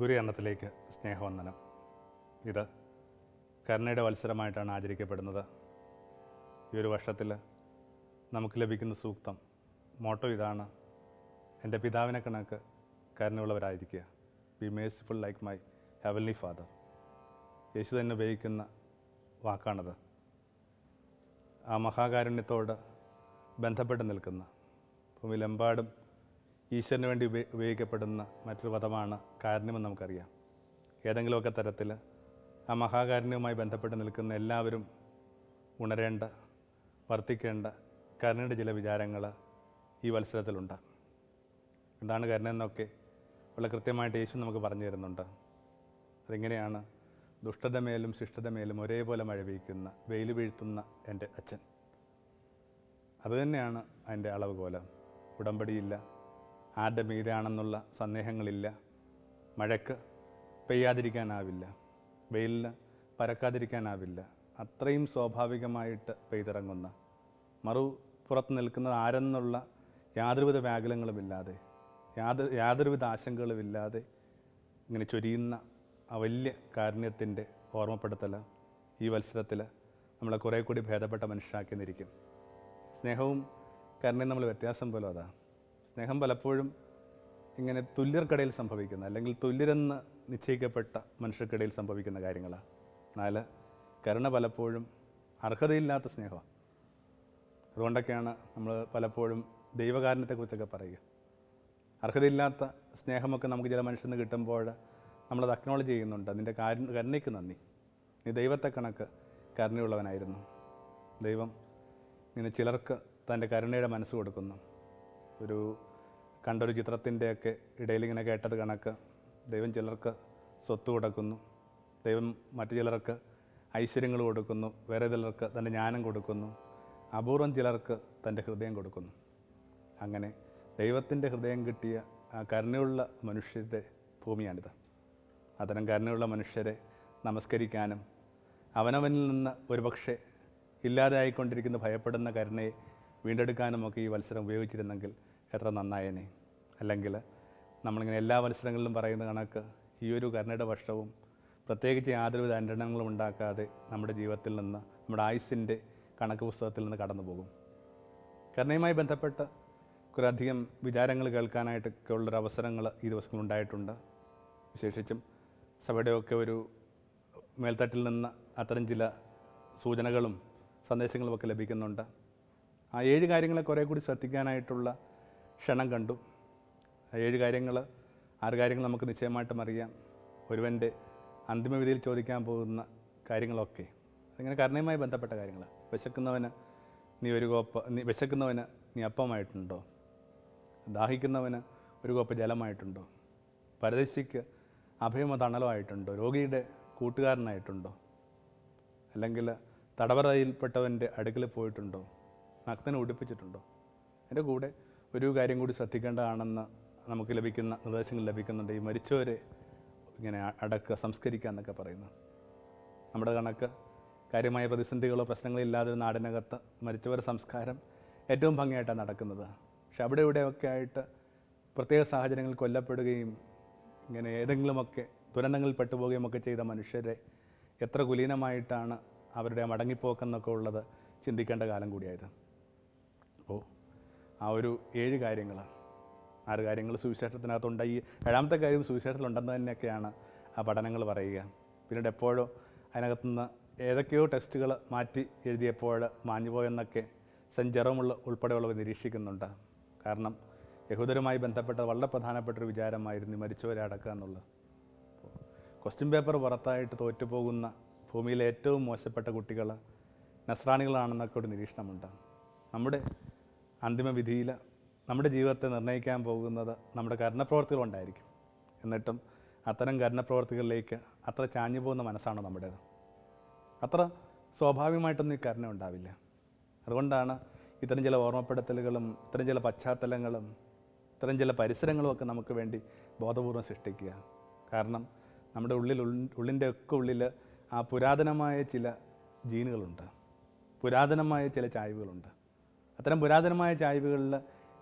ഗുരുയണ്ണത്തിലേക്ക് സ്നേഹവന്ദനം. ഇത് കരുണയുടെ വത്സരമായിട്ടാണ് ആചരിക്കപ്പെടുന്നത്. ഈ ഒരു വർഷത്തിൽ നമുക്ക് ലഭിക്കുന്ന സൂക്തം മോട്ടോ ഇതാണ്: എൻ്റെ പിതാവിനെ കണക്ക് കരുണയുള്ളവരായിരിക്കുക. Be merciful like my heavenly father. യേശു തന്നെ ഉപയോഗിക്കുന്ന വാക്കാണത്. ആ മഹാകാരുണ്യത്തോട് ബന്ധപ്പെട്ട് നിൽക്കുന്ന, ഭൂമിയിലെമ്പാടും ഈശ്വരന് വേണ്ടി ഉപയോഗിക്കപ്പെടുന്ന മറ്റൊരു പദമാണ് കാരുണ്യമെന്ന് നമുക്കറിയാം. ഏതെങ്കിലുമൊക്കെ തരത്തിൽ ആ മഹാകാരുണ്യവുമായി ബന്ധപ്പെട്ട് നിൽക്കുന്ന എല്ലാവരും ഉണരേണ്ട, വർത്തിക്കേണ്ട കരുണയുടെ ചില വിചാരങ്ങൾ ഈ വത്സരത്തിലുണ്ട്. എന്താണ് കരുണയെന്നൊക്കെ വളരെ കൃത്യമായിട്ട് യേശു നമുക്ക് പറഞ്ഞു തരുന്നുണ്ട്. അതിങ്ങനെയാണ്: ദുഷ്ടത മേലും ശിഷ്ടത മേലും ഒരേപോലെ മഴ പെയ്ക്കുന്ന, വെയിൽ വീഴ്ത്തുന്ന എൻ്റെ അച്ഛൻ. അതുതന്നെയാണ് അതിൻ്റെ അളവുകോലം. ഉടമ്പടിയില്ല, ആരുടെ മീതെയാണെന്നുള്ള സന്ദേഹങ്ങളില്ല. മഴയ്ക്ക് പെയ്യാതിരിക്കാനാവില്ല, വെയിലിന് പരക്കാതിരിക്കാനാവില്ല. അത്രയും സ്വാഭാവികമായിട്ട് പെയ്തിറങ്ങുന്ന, മറുപുറത്ത് നിൽക്കുന്നത് ആരെന്നുള്ള യാതൊരുവിധ വ്യാകുലങ്ങളുമില്ലാതെ, യാതൊരുവിധ ആശങ്കകളുമില്ലാതെ ഇങ്ങനെ ചൊരിയുന്ന ആ വലിയ കാരുണ്യത്തിൻ്റെ ഓർമ്മപ്പെടുത്തൽ ഈ വത്സരത്തിൽ നമ്മളെ കുറേ കൂടി ഭേദപ്പെട്ട മനുഷ്യരാക്കിയെന്നിരിക്കും. സ്നേഹവും കരുണയും നമ്മൾ വ്യത്യാസം പോലും അതാ. സ്നേഹം പലപ്പോഴും ഇങ്ങനെ തുല്യർക്കിടയിൽ സംഭവിക്കുന്ന, അല്ലെങ്കിൽ തുല്യരെന്ന് നിശ്ചയിക്കപ്പെട്ട മനുഷ്യർക്കിടയിൽ സംഭവിക്കുന്ന കാര്യങ്ങളാണ്. എന്നാൽ കരുണ പലപ്പോഴും അർഹതയില്ലാത്ത സ്നേഹമാണ്. അതുകൊണ്ടൊക്കെയാണ് നമ്മൾ പലപ്പോഴും ദൈവകാരുണ്യത്തെക്കുറിച്ചൊക്കെ പറയുക. അർഹതയില്ലാത്ത സ്നേഹമൊക്കെ നമുക്ക് ചില മനുഷ്യരിൽ നിന്ന് കിട്ടുമ്പോൾ നമ്മളത് അക്നോളജ് ചെയ്യുന്നുണ്ട്. നിൻ്റെ കരുണയ്ക്ക് നന്ദി, നീ ദൈവത്തെ കണക്ക് കരുണയുള്ളവനായിരുന്നു. ദൈവം ഇങ്ങനെ ചിലർക്ക് തൻ്റെ കരുണയുടെ മനസ്സ് കൊടുക്കുന്നു. കണ്ടൊരു ചിത്രത്തിൻ്റെയൊക്കെ ഇടയിലിങ്ങനെ കേട്ടത് കണക്ക് ദൈവം ചിലർക്ക് സ്വത്ത് കൊടുക്കുന്നു, ദൈവം മറ്റു ചിലർക്ക് ഐശ്വര്യങ്ങൾ കൊടുക്കുന്നു, വേറെ ചിലർക്ക് തൻ്റെ ജ്ഞാനം കൊടുക്കുന്നു, അപൂർവം ചിലർക്ക് തൻ്റെ ഹൃദയം കൊടുക്കുന്നു. അങ്ങനെ ദൈവത്തിൻ്റെ ഹൃദയം കിട്ടിയ ആ കരുണയുള്ള മനുഷ്യരുടെ ഭൂമിയാണിത്. അത്തരം കരുണയുള്ള മനുഷ്യരെ നമസ്കരിക്കാനും അവനവനിൽ നിന്ന് ഒരുപക്ഷെ ഇല്ലാതെ ആയിക്കൊണ്ടിരിക്കുന്ന ഭയപ്പെടുന്ന കരുണയെ വീണ്ടെടുക്കാനുമൊക്കെ ഈ വത്സരം ഉപയോഗിച്ചിരുന്നെങ്കിൽ എത്ര നന്നായേനെ. അല്ലെങ്കിൽ നമ്മളിങ്ങനെ എല്ലാ വത്സരങ്ങളിലും പറയുന്ന കണക്ക് ഈ ഒരു കരുണയുടെ വർഷവും പ്രത്യേകിച്ച് യാതൊരുവിധ അന്വേഷണങ്ങളും ഉണ്ടാക്കാതെ നമ്മുടെ ജീവിതത്തിൽ നിന്ന്, നമ്മുടെ ആയുസ്സിൻ്റെ കണക്ക് പുസ്തകത്തിൽ നിന്ന് കടന്നു പോകും. കരുണയുമായി ബന്ധപ്പെട്ട് കുറേയധികം വിചാരങ്ങൾ കേൾക്കാനായിട്ടൊക്കെ ഉള്ളൊരു അവസരങ്ങൾ ഈ ദിവസങ്ങളുണ്ടായിട്ടുണ്ട്. വിശേഷിച്ചും സഭയുടെയൊക്കെ ഒരു മേൽത്തട്ടിൽ നിന്ന് അത്തരം ചില സൂചനകളും സന്ദേശങ്ങളുമൊക്കെ ലഭിക്കുന്നുണ്ട്. ആ 7 കാര്യങ്ങളെ കുറേ കൂടി ശ്രദ്ധിക്കാനായിട്ടുള്ള ക്ഷണം കണ്ടു. ആ 7 കാര്യങ്ങൾ, 6 കാര്യങ്ങൾ നമുക്ക് നിശ്ചയമായിട്ടും അറിയാം. ഒരുവൻ്റെ അന്തിമവിധിയിൽ ചോദിക്കാൻ പോകുന്ന കാര്യങ്ങളൊക്കെ അതിങ്ങനെ കരുണയുമായി ബന്ധപ്പെട്ട കാര്യങ്ങളാണ്. വിശക്കുന്നവന് നീ അപ്പമായിട്ടുണ്ടോ? ദാഹിക്കുന്നവന് ഒരു കോപ്പ ജലമായിട്ടുണ്ടോ? പരദേശിക്ക് അഭയമോ തണലോ ആയിട്ടുണ്ടോ? രോഗിയുടെ കൂട്ടുകാരനായിട്ടുണ്ടോ? അല്ലെങ്കിൽ തടവറയിൽപ്പെട്ടവൻ്റെ അടുക്കൽ പോയിട്ടുണ്ടോ? നഗ്നനെ ഉടുപ്പിച്ചിട്ടുണ്ടോ? എൻ്റെ കൂടെ ഒരു കാര്യം കൂടി ശ്രദ്ധിക്കേണ്ടതാണെന്ന് നമുക്ക് ലഭിക്കുന്ന നിർദ്ദേശങ്ങൾ ലഭിക്കുന്നുണ്ട്. ഈ മരിച്ചവരെ ഇങ്ങനെ അടക്കുക, സംസ്കരിക്കുക എന്നൊക്കെ പറയുന്നു. നമ്മുടെ കണക്ക് കാര്യമായ പ്രതിസന്ധികളോ പ്രശ്നങ്ങളോ ഇല്ലാതെ നാടിനകത്ത് മരിച്ചവരുടെ സംസ്കാരം ഏറ്റവും ഭംഗിയായിട്ടാണ് നടക്കുന്നത്. പക്ഷെ അവിടെ ഇവിടെയൊക്കെ ആയിട്ട് പ്രത്യേക സാഹചര്യങ്ങളിൽ കൊല്ലപ്പെടുകയും ഇങ്ങനെ ഏതെങ്കിലുമൊക്കെ ദുരന്തങ്ങളിൽ പെട്ടുപോവുകയും ഒക്കെ ചെയ്ത മനുഷ്യരെ എത്ര കുലീനമായിട്ടാണ് അവരുടെ മടങ്ങിപ്പോക്കെന്നൊക്കെ ഉള്ളത് ചിന്തിക്കേണ്ട കാലം കൂടിയായത്. അപ്പോൾ ആ ഒരു 7 കാര്യങ്ങൾ, 6 കാര്യങ്ങൾ സുവിശേഷത്തിനകത്തുണ്ട്. ഈ 7ാമത്തെ കാര്യം സുവിശേഷത്തിലുണ്ടെന്ന് തന്നെയൊക്കെയാണ് ആ പഠനങ്ങൾ പറയുക. പിന്നീട് എപ്പോഴോ അതിനകത്തുനിന്ന് ഏതൊക്കെയോ ടെക്സ്റ്റുകൾ മാറ്റി എഴുതിയപ്പോൾ മാഞ്ഞുപോയെന്നൊക്കെ സെൻറ്റ് ജെറോമുള്ള ഉൾപ്പെടെയുള്ളവർ നിരീക്ഷിക്കുന്നുണ്ട്. കാരണം യഹൂദരുമായി ബന്ധപ്പെട്ട വളരെ പ്രധാനപ്പെട്ടൊരു വിചാരമായിരുന്നു മരിച്ചവരെ അടക്കുക എന്നുള്ളത്. ക്വസ്റ്റ്യൻ പേപ്പർ പുറത്തായിട്ട് തോറ്റുപോകുന്ന ഭൂമിയിലെ ഏറ്റവും മോശപ്പെട്ട കുട്ടികൾ നസ്രാണികളാണെന്നൊക്കെ ഒരു നിരീക്ഷണമുണ്ട്. നമ്മുടെ അന്തിമവിധിയിൽ നമ്മുടെ ജീവിതത്തെ നിർണ്ണയിക്കാൻ പോകുന്നത് നമ്മുടെ കരുണപ്രവർത്തികൾ കൊണ്ടായിരിക്കും. എന്നിട്ടും അത്തരം കരുണപ്രവർത്തികളിലേക്ക് അത്ര ചാഞ്ഞു പോകുന്ന മനസ്സാണ് നമ്മുടേത്. അത്ര സ്വാഭാവികമായിട്ടൊന്നും ഈ കരുണ ഉണ്ടാവില്ല. അതുകൊണ്ടാണ് ഇത്തരം ചില ഓർമ്മപ്പെടുത്തലുകളും ഇത്തരം ചില പശ്ചാത്തലങ്ങളും ഇത്തരം ചില പരിസരങ്ങളുമൊക്കെ നമുക്ക് വേണ്ടി ബോധപൂർവം സൃഷ്ടിക്കുക. കാരണം നമ്മുടെ ഉള്ളിൻ്റെ ഒക്കെ ഉള്ളിൽ ആ പുരാതനമായ ചില ജീനുകളുണ്ട്, പുരാതനമായ ചില ചായ്വുകളുണ്ട്. അത്തരം പുരാതനമായ ചായ്വുകളിൽ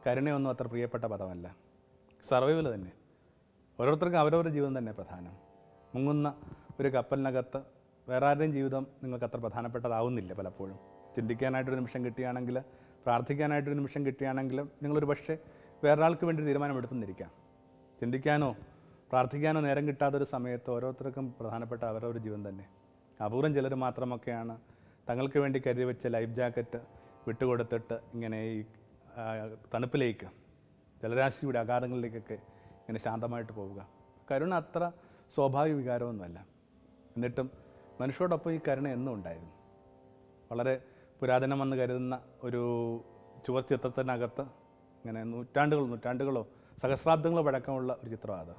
കരുണയൊന്നും അത്ര പ്രിയപ്പെട്ട പദമല്ല. സർവൈവൽ തന്നെ. ഓരോരുത്തർക്കും അവരവരുടെ ജീവിതം തന്നെ പ്രധാനം. മുങ്ങുന്ന ഒരു കപ്പലിനകത്ത് വേറെ ആരുടെയും ജീവിതം നിങ്ങൾക്ക് അത്ര പ്രധാനപ്പെട്ടതാവുന്നില്ല പലപ്പോഴും. ചിന്തിക്കാനായിട്ടൊരു നിമിഷം കിട്ടുകയാണെങ്കിൽ, പ്രാർത്ഥിക്കാനായിട്ടൊരു നിമിഷം കിട്ടുകയാണെങ്കിൽ നിങ്ങളൊരു പക്ഷേ വേറൊരാൾക്ക് വേണ്ടി തീരുമാനമെടുത്തുന്നിരിക്കാം. ചിന്തിക്കാനോ പ്രാർത്ഥിക്കാനോ നേരം കിട്ടാത്തൊരു സമയത്ത് ഓരോരുത്തർക്കും പ്രധാനപ്പെട്ട അവരവരുടെ ജീവൻ തന്നെ. അപൂർവം ചിലർ മാത്രമൊക്കെയാണ് തങ്ങൾക്ക് വേണ്ടി കരുതി വെച്ച ലൈഫ് ജാക്കറ്റ് വിട്ടുകൊടുത്തിട്ട് ഇങ്ങനെ ഈ തണുപ്പിലേക്ക്, ജലരാശിയുടെ അഗാധങ്ങളിലേക്കൊക്കെ ഇങ്ങനെ ശാന്തമായിട്ട് പോവുക. കരുണ അത്ര സ്വാഭാവിക വികാരമൊന്നുമല്ല. എന്നിട്ടും മനുഷ്യരോടൊപ്പം ഈ കരുണ എന്നും ഉണ്ടായിരുന്നു. വളരെ പുരാതനമെന്ന് കരുതുന്ന ഒരു ചുവർ ചിത്രത്തിനകത്ത് ഇങ്ങനെ നൂറ്റാണ്ടുകളോ സഹസ്രാബ്ദങ്ങളോ പഴക്കമുള്ള ഒരു ചിത്രമാണ് അത്.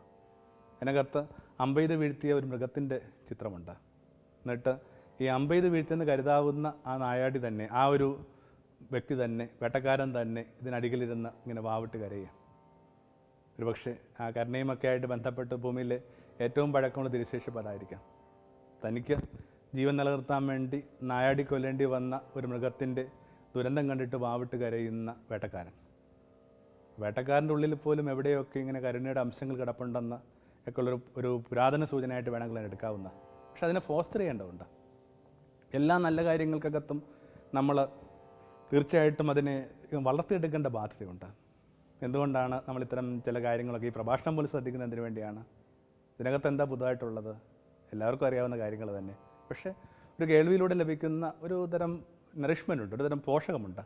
അതിനകത്ത് അമ്പെയ്ത് വീഴ്ത്തിയ ഒരു മൃഗത്തിൻ്റെ ചിത്രമുണ്ട്. എന്നിട്ട് ഈ അമ്പെയ്ത് വീഴ്ത്തിയെന്ന് കരുതാവുന്ന ആ നായാടി തന്നെ, ആ ഒരു വ്യക്തി തന്നെ, വേട്ടക്കാരൻ തന്നെ ഇതിനടിയിലിരുന്ന് ഇങ്ങനെ വാവിട്ട് കരയുക. ഒരുപക്ഷെ ആ കരുണയുമൊക്കെ ആയിട്ട് ബന്ധപ്പെട്ട് ഭൂമിയിലെ ഏറ്റവും പഴക്കമുള്ള തിരുശേഷിപ്പ് അതായിരിക്കാം. തനിക്ക് ജീവൻ നിലനിർത്താൻ വേണ്ടി നായാടി കൊല്ലേണ്ടി വന്ന ഒരു മൃഗത്തിൻ്റെ ദുരന്തം കണ്ടിട്ട് വാവിട്ട് കരയുന്ന വേട്ടക്കാരൻ. വേട്ടക്കാരൻ്റെ ഉള്ളിൽ പോലും എവിടെയൊക്കെ ഇങ്ങനെ കരുണയുടെ അംശങ്ങൾ കിടപ്പുണ്ടെന്ന് ഒക്കെ ഒരു പുരാതന സൂചനയായിട്ട് വേണമെങ്കിൽ എടുക്കാവുന്ന. പക്ഷെ അതിനെ ഫോസ്റ്റർ ചെയ്യേണ്ടതുണ്ട്. എല്ലാ നല്ല കാര്യങ്ങൾക്കകത്തും നമ്മൾ തീർച്ചയായിട്ടും അതിനെ വളർത്തിയെടുക്കേണ്ട ബാധ്യതയുണ്ട്. എന്തുകൊണ്ടാണ് നമ്മൾ ഇത്തരം ചില കാര്യങ്ങളൊക്കെ ഈ പ്രഭാഷണം പോലും ശ്രദ്ധിക്കുന്നതിന് വേണ്ടിയാണ്. ഇതിനകത്ത് എന്താ പുതുതായിട്ടുള്ളത്? എല്ലാവർക്കും അറിയാവുന്ന കാര്യങ്ങൾ തന്നെ. പക്ഷേ ഒരു കേൾവിയിലൂടെ ലഭിക്കുന്ന ഒരു തരം നറിഷ്മെൻ്റ് ഉണ്ട്, ഒരു തരം പോഷകമുണ്ട്.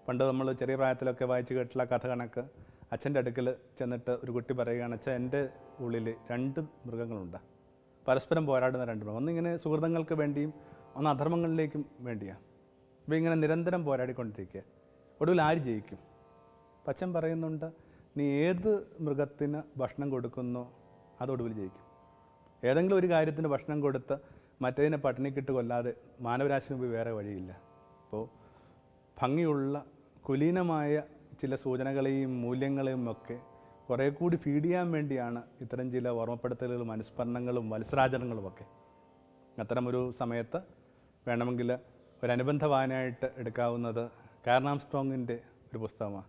പണ്ട് നമ്മൾ ചെറിയ പ്രായത്തിലൊക്കെ വായിച്ച് കേട്ടുള്ള കഥ കണക്ക് അച്ഛൻ്റെ അടുക്കൽ ചെന്നിട്ട് ഒരു കുട്ടി പറയുകയാണ്, അച്ഛൻ എൻ്റെ ഉള്ളിൽ 2 മൃഗങ്ങളുണ്ട്, പരസ്പരം പോരാടുന്ന 2 മൃഗം. ഒന്നിങ്ങനെ സുഹൃത്തുക്കൾക്ക് വേണ്ടിയും ഒന്ന് അധർമ്മങ്ങളിലേക്കും വേണ്ടിയാണ്. അപ്പോൾ ഇങ്ങനെ നിരന്തരം പോരാടിക്കൊണ്ടിരിക്കുക. ഒടുവിൽ ആര് ജയിക്കും? അച്ഛൻ പറയുന്നുണ്ട്, നീ ഏത് മൃഗത്തിന് ഭക്ഷണം കൊടുക്കുന്നോ അതൊടുവിൽ ജയിക്കും. ഏതെങ്കിലും ഒരു കാര്യത്തിന് ഭക്ഷണം കൊടുത്ത് മറ്റേതിനെ പട്ടിണിക്കിട്ട് കൊല്ലാതെ മാനവരാശിന് പോയി വേറെ വഴിയില്ല. അപ്പോൾ ഭംഗിയുള്ള കുലീനമായ ചില സൂചനകളെയും മൂല്യങ്ങളെയും ഒക്കെ കുറേ കൂടി ഫീഡ് ചെയ്യാൻ വേണ്ടിയാണ് ഇത്തരം ചില ഓർമ്മപ്പെടുത്തലുകളും അനുസ്മരണങ്ങളും മത്സരാചരണങ്ങളുമൊക്കെ. അത്തരമൊരു സമയത്ത് വേണമെങ്കിൽ ഒരനുബന്ധ വായനയായിട്ട് എടുക്കാവുന്നത് കാരൻ ആംസ്ട്രോങ്ങിൻ്റെ ഒരു പുസ്തകമാണ്.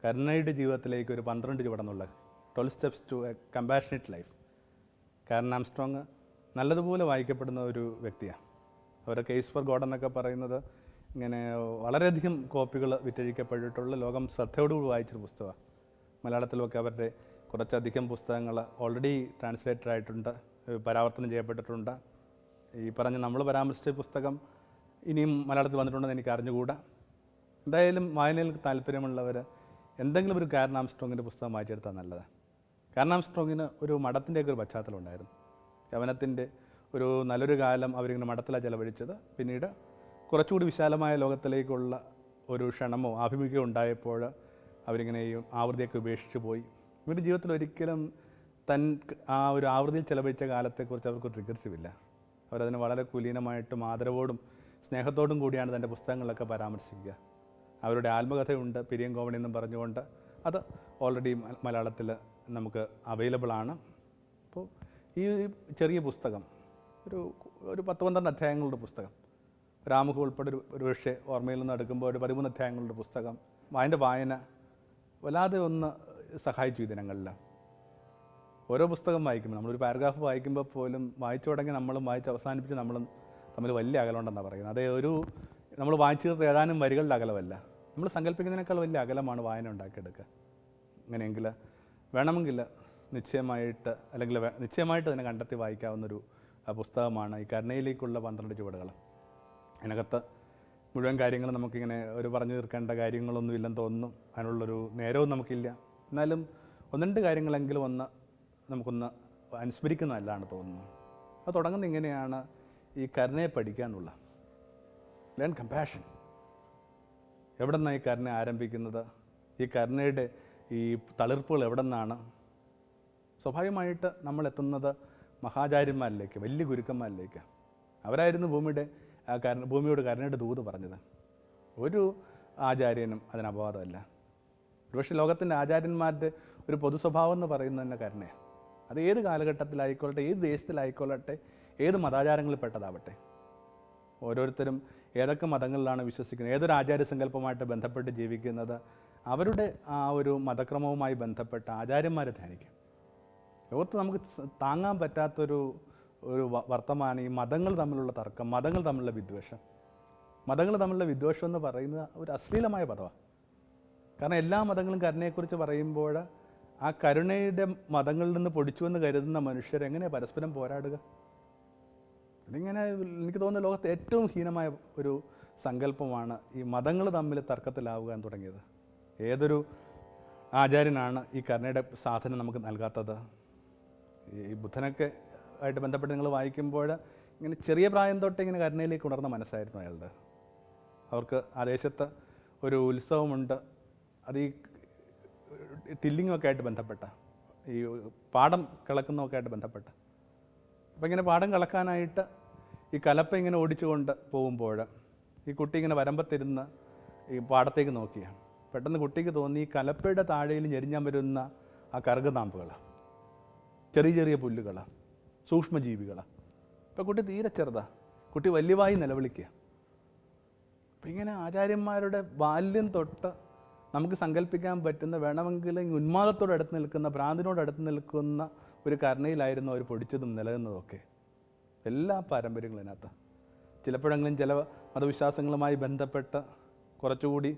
കരുണയുടെ ജീവിതത്തിലേക്ക് ഒരു 12 ചുവടെന്നുള്ള 12 steps to a compassionate life. Karen Armstrong നല്ലതുപോലെ വായിക്കപ്പെടുന്ന ഒരു വ്യക്തിയാണ്. അവരുടെ കേസ് ഫോർ ഗോഡ് എന്നൊക്കെ പറയുന്നത് ഇങ്ങനെ വളരെയധികം കോപ്പികൾ വിറ്റഴിക്കപ്പെട്ടിട്ടുള്ള, ലോകം ശ്രദ്ധയോടുകൂടി വായിച്ചൊരു പുസ്തകമാണ്. മലയാളത്തിലൊക്കെ അവരുടെ കുറച്ചധികം പുസ്തകങ്ങൾ ഓൾറെഡി ട്രാൻസ്ലേറ്റഡ് ആയിട്ടുണ്ട്, പരാവർത്തനം ചെയ്യപ്പെട്ടിട്ടുണ്ട്. ഈ പറഞ്ഞ് നമ്മൾ പരാമർശിച്ച പുസ്തകം ഇനിയും മലയാളത്തിൽ വന്നിട്ടുണ്ടെന്ന് എനിക്ക് അറിഞ്ഞുകൂടാ. എന്തായാലും വായനയിൽ താല്പര്യമുള്ളവർ എന്തെങ്കിലും ഒരു കാരൻ ആംസ്ട്രോങ്ങിൻ്റെ പുസ്തകം വായിച്ചെടുത്താൽ നല്ലതാണ്. കാരൻ ആംസ്ട്രോങ്ങിന് ഒരു മഠത്തിൻ്റെയൊക്കെ ഒരു പശ്ചാത്തലം ഉണ്ടായിരുന്നു. യവനത്തിൻ്റെ ഒരു നല്ലൊരു കാലം അവരിങ്ങനെ മഠത്തിലാണ് ചെലവഴിച്ചത്. പിന്നീട് കുറച്ചുകൂടി വിശാലമായ ലോകത്തിലേക്കുള്ള ഒരു ക്ഷണമോ ആഭിമുഖ്യമോ ഉണ്ടായപ്പോൾ അവരിങ്ങനെ ഈ ആവൃത്തിയൊക്കെ ഉപേക്ഷിച്ച് പോയി. ഇവരുടെ ജീവിതത്തിൽ ഒരിക്കലും ആ ഒരു ആവൃത്തിയിൽ ചെലവഴിച്ച കാലത്തെക്കുറിച്ച് അവർക്ക് റിഗ്രറ്റീവില്ല. അവരതിന് വളരെ കുലീനമായിട്ടും ആദരവോടും സ്നേഹത്തോടും കൂടിയാണ് തൻ്റെ പുസ്തകങ്ങളിലൊക്കെ പരാമർശിക്കുക. അവരുടെ ആത്മകഥയുണ്ട്, പിരിയം കോമഡി എന്നും പറഞ്ഞുകൊണ്ട്. അത് ഓൾറെഡി മലയാളത്തിൽ നമുക്ക് അവൈലബിൾ ആണ്. അപ്പോൾ ഈ ചെറിയ പുസ്തകം ഒരു 10-12 അധ്യായങ്ങളുടെ പുസ്തകം, രാമുഖം ഉൾപ്പെടെ ഒരു പക്ഷേ ഓർമ്മയിൽ നിന്ന് എടുക്കുമ്പോൾ ഒരു 13 അധ്യായങ്ങളുടെ പുസ്തകം, അതിൻ്റെ വായന വല്ലാതെ ഒന്ന് സഹായിച്ചു. ഈ ദിനങ്ങളിൽ ഓരോ പുസ്തകം വായിക്കുമ്പോൾ, നമ്മളൊരു പാരഗ്രാഫ് വായിക്കുമ്പോൾ പോലും വായിച്ചു തുടങ്ങി നമ്മളും വായിച്ച് അവസാനിപ്പിച്ച് നമ്മളും തമ്മിൽ വലിയ അകലമുണ്ടെന്നാണ് പറയുന്നത്. അതേ നമ്മൾ വായിച്ചു തീർത്ത് ഏതാനും വരികളുടെ അകലമല്ല, നമ്മൾ സങ്കല്പിക്കുന്നതിനേക്കാൾ വലിയ അകലമാണ് വായന ഉണ്ടാക്കിയെടുക്കുക. അങ്ങനെയെങ്കിൽ വേണമെങ്കിൽ നിശ്ചയമായിട്ട് അതിനെ കണ്ടെത്തി വായിക്കാവുന്നൊരു പുസ്തകമാണ് ഈ കരുണയിലേക്കുള്ള 12 ചുവടുകൾ. അതിനകത്ത് മുഴുവൻ കാര്യങ്ങളും നമുക്കിങ്ങനെ പറഞ്ഞു തീർക്കേണ്ട കാര്യങ്ങളൊന്നും ഇല്ലെന്ന് തോന്നുന്നു. അതിനുള്ളൊരു നേരവും നമുക്കില്ല. എന്നാലും 1-2 കാര്യങ്ങളെങ്കിലും നമുക്കൊന്ന് അനുസ്മരിക്കുന്നതല്ലാണ് തോന്നുന്നു. അത് തുടങ്ങുന്നത് ഇങ്ങനെയാണ്: ഈ കരുണയെ പഠിക്കാനുള്ള ലേൺ കമ്പാഷൻ. എവിടെ നിന്നാണ് ഈ കരുണ ആരംഭിക്കുന്നത്? ഈ കരുണയുടെ ഈ തളിർപ്പുകൾ എവിടെ നിന്നാണ്? സ്വാഭാവികമായിട്ട് നമ്മൾ എത്തുന്നത് മഹാചാര്യന്മാരിലേക്ക്, വലിയ ഗുരുക്കന്മാരിലേക്ക്. അവരായിരുന്നു ഭൂമിയോട് കരുണയുടെ ദൂത് പറഞ്ഞത്. ഒരു ആചാര്യനും അതിന് അപവാദമല്ല. ഒരുപക്ഷെ ലോകത്തിൻ്റെ ആചാര്യന്മാരുടെ ഒരു പൊതു സ്വഭാവം എന്ന് പറയുന്നത് തന്നെ കരുണയാണ്. അത് ഏത് കാലഘട്ടത്തിലായിക്കൊള്ളട്ടെ, ഏത് ദേശത്തിലായിക്കൊള്ളട്ടെ, ഏത് മതാചാരങ്ങളിൽപ്പെട്ടതാവട്ടെ, ഓരോരുത്തരും ഏതൊക്കെ മതങ്ങളിലാണ് വിശ്വസിക്കുന്നത്, ഏതൊരു ആചാര്യസങ്കല്പമായിട്ട് ബന്ധപ്പെട്ട് ജീവിക്കുന്നത്, അവരുടെ ആ ഒരു മതക്രമവുമായി ബന്ധപ്പെട്ട ആചാര്യന്മാരെ ധ്യാനിക്കും. ലോകത്ത് നമുക്ക് താങ്ങാൻ പറ്റാത്തൊരു വർത്തമാനം ഈ മതങ്ങൾ തമ്മിലുള്ള തർക്കം, മതങ്ങൾ തമ്മിലുള്ള വിദ്വേഷം. മതങ്ങൾ തമ്മിലുള്ള വിദ്വേഷം എന്ന് പറയുന്നത് ഒരു അശ്ലീലമായ പദമാണ്. കാരണം എല്ലാ മതങ്ങളും കരുണയെക്കുറിച്ച് പറയുമ്പോൾ ആ കരുണയുടെ മതങ്ങളിൽ നിന്ന് പൊടിച്ചുവെന്ന് കരുതുന്ന മനുഷ്യരെങ്ങനെയാണ് പരസ്പരം പോരാടുക? ഇതിങ്ങനെ എനിക്ക് തോന്നുന്ന ലോകത്തെ ഏറ്റവും ഹീനമായ ഒരു സങ്കല്പമാണ് ഈ മതങ്ങൾ തമ്മിൽ തർക്കത്തിലാവുക എന്ന് തുടങ്ങിയത്. ഏതൊരു ആചാര്യനാണ് ഈ കരുണയുടെ സാധനം നമുക്ക് നൽകാത്തത്? ഈ ബുദ്ധനൊക്കെ ആയിട്ട് ബന്ധപ്പെട്ട് നിങ്ങൾ വായിക്കുമ്പോൾ ഇങ്ങനെ ചെറിയ പ്രായം തൊട്ട് ഇങ്ങനെ കരുണയിലേക്ക് ഉണർന്ന മനസ്സായിരുന്നു അയാളുടെ. അവർക്ക് ആ ദേശത്ത് ഒരു ഉത്സവമുണ്ട്, അത് ഈ ടില്ലിങ്ങൊക്കെ ആയിട്ട് ബന്ധപ്പെട്ട, ഈ പാടം കിളക്കുന്നതൊക്കെ ആയിട്ട് ബന്ധപ്പെട്ട. അപ്പോൾ ഇങ്ങനെ പാടം കിളക്കാനായിട്ട് ഈ കലപ്പ ഇങ്ങനെ ഓടിച്ചുകൊണ്ട് പോകുമ്പോൾ ഈ കുട്ടി ഇങ്ങനെ വരമ്പത്തിരുന്ന് ഈ പാടത്തേക്ക് നോക്കിയാണ്. പെട്ടെന്ന് കുട്ടിക്ക് തോന്നി ഈ കലപ്പയുടെ താഴെയിൽ ഞെരിഞ്ഞാൻ വരുന്ന ആ കറുകനാമ്പുകൾ, ചെറിയ ചെറിയ പുല്ലുകൾ, സൂക്ഷ്മജീവികൾ. ഇപ്പോൾ കുട്ടി തീരെ ചെറുതാ, കുട്ടി വലിയവായി നിലവിളിക്കുക. അപ്പം ഇങ്ങനെ ആചാര്യന്മാരുടെ ബാല്യം തൊട്ട് നമുക്ക് സങ്കല്പിക്കാൻ പറ്റുന്ന, വേണമെങ്കിൽ ഉന്മാദത്തോട് അടുത്ത് നിൽക്കുന്ന, ഭ്രാന്തിനോട് അടുത്ത് നിൽക്കുന്ന ഒരു കരുണയിലായിരുന്നു അവർ പൊടിച്ചതും നിലനിന്നതൊക്കെ. എല്ലാ പാരമ്പര്യങ്ങളും അതിനകത്ത്. ചിലപ്പോഴെങ്കിലും ചില മതവിശ്വാസങ്ങളുമായി ബന്ധപ്പെട്ട് കുറച്ചുകൂടി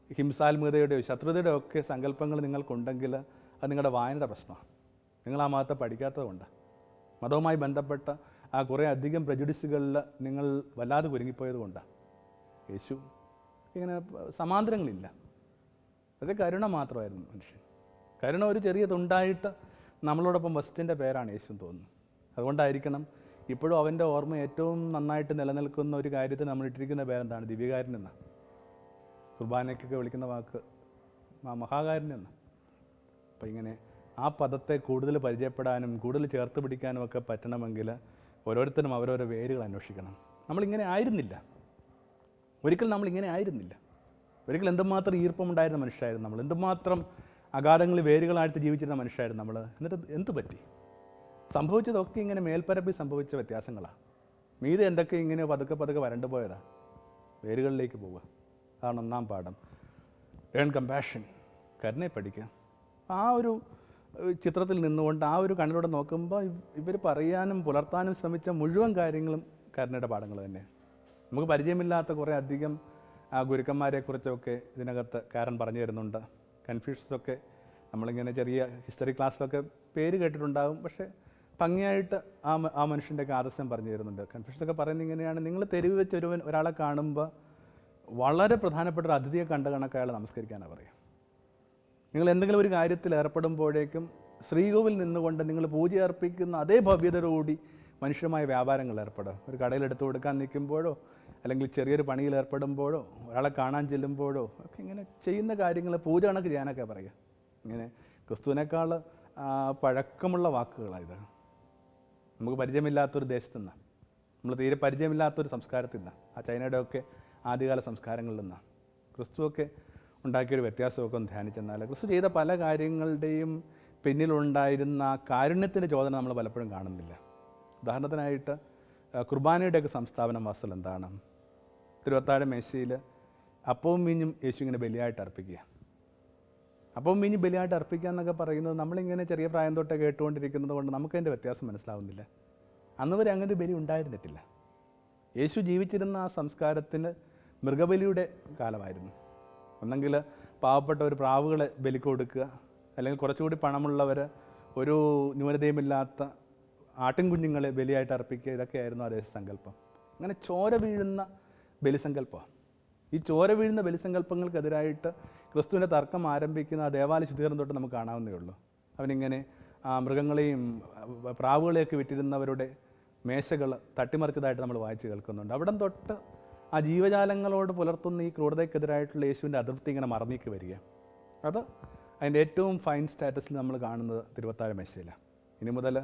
ഹിംസാത്മകതയുടെയോ ശത്രുതയുടെയോ ഒക്കെ സങ്കല്പങ്ങൾ നിങ്ങൾക്കുണ്ടെങ്കിൽ അത് നിങ്ങളുടെ വായനയുടെ പ്രശ്നമാണ്. നിങ്ങൾ ആ മതത്തെ പഠിക്കാത്തതുകൊണ്ട്. മതവുമായി ബന്ധപ്പെട്ട ആ കുറേ അധികം പ്രജുഡിസുകളിൽ നിങ്ങൾ വല്ലാതെ കുരുങ്ങിപ്പോയത് കൊണ്ടാണ്. യേശു ഇങ്ങനെ സമാന്തരങ്ങളില്ല. അത് കരുണ മാത്രമായിരുന്നു മനുഷ്യൻ. കരുണ ഒരു ചെറിയ തുണ്ടായിട്ട് നമ്മളോടൊപ്പം വസിച്ചതിൻ്റെ പേരാണ് യേശു എന്ന് തോന്നുന്നു. അതുകൊണ്ടായിരിക്കണം ഇപ്പോഴും അവൻ്റെ ഓർമ്മ ഏറ്റവും നന്നായിട്ട് നിലനിൽക്കുന്ന ഒരു കാര്യത്തിന് നമ്മൾ ഇട്ടിരിക്കുന്ന പേരെന്താണ്? ദിവ്യകാരൻ എന്ന. കുർബാനയ്ക്കൊക്കെ വിളിക്കുന്ന വാക്ക് മഹാകാരൻ എന്ന്. അപ്പം ഇങ്ങനെ ആ പദത്തെ കൂടുതൽ പരിചയപ്പെടാനും കൂടുതൽ ചേർത്ത് പിടിക്കാനും ഒക്കെ പറ്റണമെങ്കിൽ ഓരോരുത്തരും അവരോരോ വേരുകൾ അന്വേഷിക്കണം. നമ്മളിങ്ങനെ ആയിരുന്നില്ല, ഒരിക്കൽ നമ്മളിങ്ങനെ ആയിരുന്നില്ല. ഒരിക്കൽ എന്തുമാത്രം ഈർപ്പമുണ്ടായിരുന്ന മനുഷ്യരായിരുന്നു നമ്മൾ, എന്തുമാത്രം അഗാധങ്ങളിൽ വേരുകളായിട്ട് ജീവിച്ചിരുന്ന മനുഷ്യരായിരുന്നു നമ്മൾ. എന്നിട്ട് എന്ത് പറ്റി? സംഭവിച്ചതൊക്കെ ഇങ്ങനെ മേൽപ്പരപ്പിൽ സംഭവിച്ച വ്യത്യാസങ്ങളാണ്. മീതെ എന്തൊക്കെ ഇങ്ങനെ പതുക്കെ പതുക്കെ വരണ്ടു പോയതാണ്. വേരുകളിലേക്ക് പോവുക. അതാണ് ഒന്നാം പാഠം. ഏൺ കമ്പാഷൻ, കരുണയെ പഠിക്കുക. ആ ഒരു ചിത്രത്തിൽ നിന്നുകൊണ്ട് ആ ഒരു കണ്ണിലൂടെ നോക്കുമ്പോൾ ഇവർ പറയാനും പുലർത്താനും ശ്രമിച്ച മുഴുവൻ കാര്യങ്ങളും കരുണയുടെ പാഠങ്ങൾ തന്നെ. നമുക്ക് പരിചയമില്ലാത്ത കുറേ അധികം ഗുരുക്കന്മാരെക്കുറിച്ചൊക്കെ ഇതിനകത്ത് കാരൻ പറഞ്ഞു തരുന്നുണ്ട്. കൺഫ്യൂഷ്യസൊക്കെ നമ്മളിങ്ങനെ ചെറിയ ഹിസ്റ്ററി ക്ലാസ്സിലൊക്കെ പേര് കേട്ടിട്ടുണ്ടാകും, പക്ഷേ ഭംഗിയായിട്ട് ആ മനുഷ്യൻ്റെയൊക്കെ ആദർശം പറഞ്ഞു തരുന്നുണ്ട്. കൺഫ്യൂഷ്യസൊക്കെ പറയുന്നത് ഇങ്ങനെയാണ്: നിങ്ങൾ തെരുവ് വെച്ച് ഒരാളെ കാണുമ്പോൾ വളരെ പ്രധാനപ്പെട്ട ഒരു അതിഥിയെ കണ്ട കണക്ക് അയാളെ നമസ്കരിക്കാനാണ് പറയുക. നിങ്ങൾ എന്തെങ്കിലും ഒരു കാര്യത്തിൽ ഏർപ്പെടുമ്പോഴേക്കും ശ്രീകോവിൽ നിന്നുകൊണ്ട് നിങ്ങൾ പൂജ അർപ്പിക്കുന്ന അതേ ഭവ്യതയോടുകൂടി മനുഷ്യരുമായ വ്യാപാരങ്ങൾ ഏർപ്പെടുക. ഒരു കടയിൽ എടുത്തു കൊടുക്കാൻ നിൽക്കുമ്പോഴോ അല്ലെങ്കിൽ ചെറിയൊരു പണിയിൽ ഏർപ്പെടുമ്പോഴോ ഒരാളെ കാണാൻ ചെല്ലുമ്പോഴോ ഒക്കെ ഇങ്ങനെ ചെയ്യുന്ന കാര്യങ്ങൾ പൂജ കണക്ക് ചെയ്യാനൊക്കെ പറയുക. ഇങ്ങനെ ക്രിസ്തുവിനേക്കാൾ പഴക്കമുള്ള വാക്കുകളാണ് ഇത്. നമുക്ക് പരിചയമില്ലാത്തൊരു ദേശത്തു നിന്നാണ്, നമ്മൾ തീരെ പരിചയമില്ലാത്തൊരു സംസ്കാരത്തിൽ നിന്നാണ്, ആ ചൈനയുടെ ഒക്കെ ആദ്യകാല സംസ്കാരങ്ങളിൽ നിന്നാണ്. ക്രിസ്തുവൊക്കെ ഉണ്ടാക്കിയൊരു വ്യത്യാസമൊക്കെ ഒന്ന് ധ്യാനിച്ചെന്നാൽ ക്രിസ്തു ചെയ്ത പല കാര്യങ്ങളുടെയും പിന്നിലുണ്ടായിരുന്ന കാരുണ്യത്തിൻ്റെ ചോദന നമ്മൾ പലപ്പോഴും കാണുന്നില്ല. ഉദാഹരണത്തിനായിട്ട് കുർബാനയുടെയൊക്കെ സംസ്ഥാപന വാസൽ എന്താണ്? തിരുവത്താഴ മേശയിൽ അപ്പവും മീഞ്ഞും യേശു ഇങ്ങനെ ബലിയായിട്ട് അർപ്പിക്കുക. അപ്പവും മീഞ്ഞും ബലിയായിട്ട് അർപ്പിക്കുക എന്നൊക്കെ പറയുന്നത് നമ്മളിങ്ങനെ ചെറിയ പ്രായം തൊട്ടേ കേട്ടുകൊണ്ടിരിക്കുന്നത് കൊണ്ട് നമുക്കതിൻ്റെ വ്യത്യാസം മനസ്സിലാവുന്നില്ല. അന്ന് വരെ അങ്ങനെ ഒരു ബലി ഉണ്ടായിരുന്നിട്ടില്ല. യേശു ജീവിച്ചിരുന്ന ആ സംസ്കാരത്തിന് മൃഗബലിയുടെ കാലമായിരുന്നു. ഒന്നെങ്കിൽ പാവപ്പെട്ട ഒരു പ്രാവുകളെ ബലി കൊടുക്കുക, അല്ലെങ്കിൽ കുറച്ചുകൂടി പണമുള്ളവർ ഒരു ന്യൂനതയുമില്ലാത്ത ആട്ടിൻകുഞ്ഞുങ്ങളെ ബലിയായിട്ട് അർപ്പിക്കുക. ഇതൊക്കെയായിരുന്നു ആ ദേശസങ്കല്പം. അങ്ങനെ ചോര വീഴുന്ന ബലിസങ്കല്പമാണ്. ഈ ചോര വീഴുന്ന ബലിസങ്കല്പങ്ങൾക്കെതിരായിട്ട് ക്രിസ്തുവിൻ്റെ തർക്കം ആരംഭിക്കുന്ന ആ ദേവാലയ ശുദ്ധീകരണം തൊട്ട് നമുക്ക് കാണാവുന്നേ ഉള്ളൂ. അവനിങ്ങനെ മൃഗങ്ങളെയും പ്രാവുകളെയൊക്കെ വിറ്റിരുന്നവരുടെ മേശകൾ തട്ടിമറിച്ചതായിട്ട് നമ്മൾ വായിച്ച് കേൾക്കുന്നുണ്ട്. അവിടം തൊട്ട് ആ ജീവജാലങ്ങളോട് പുലർത്തുന്ന ഈ ക്രൂരതയ്ക്കെതിരായിട്ടുള്ള യേശുവിൻ്റെ അതൃപ്തി ഇങ്ങനെ മറന്നേക്ക് വരിക. അത് അതിൻ്റെ ഏറ്റവും ഫൈൻ സ്റ്റാറ്റസിൽ നമ്മൾ കാണുന്നത് തിരുവത്താഴ മേശയിലാണ്. ഇനി മുതൽ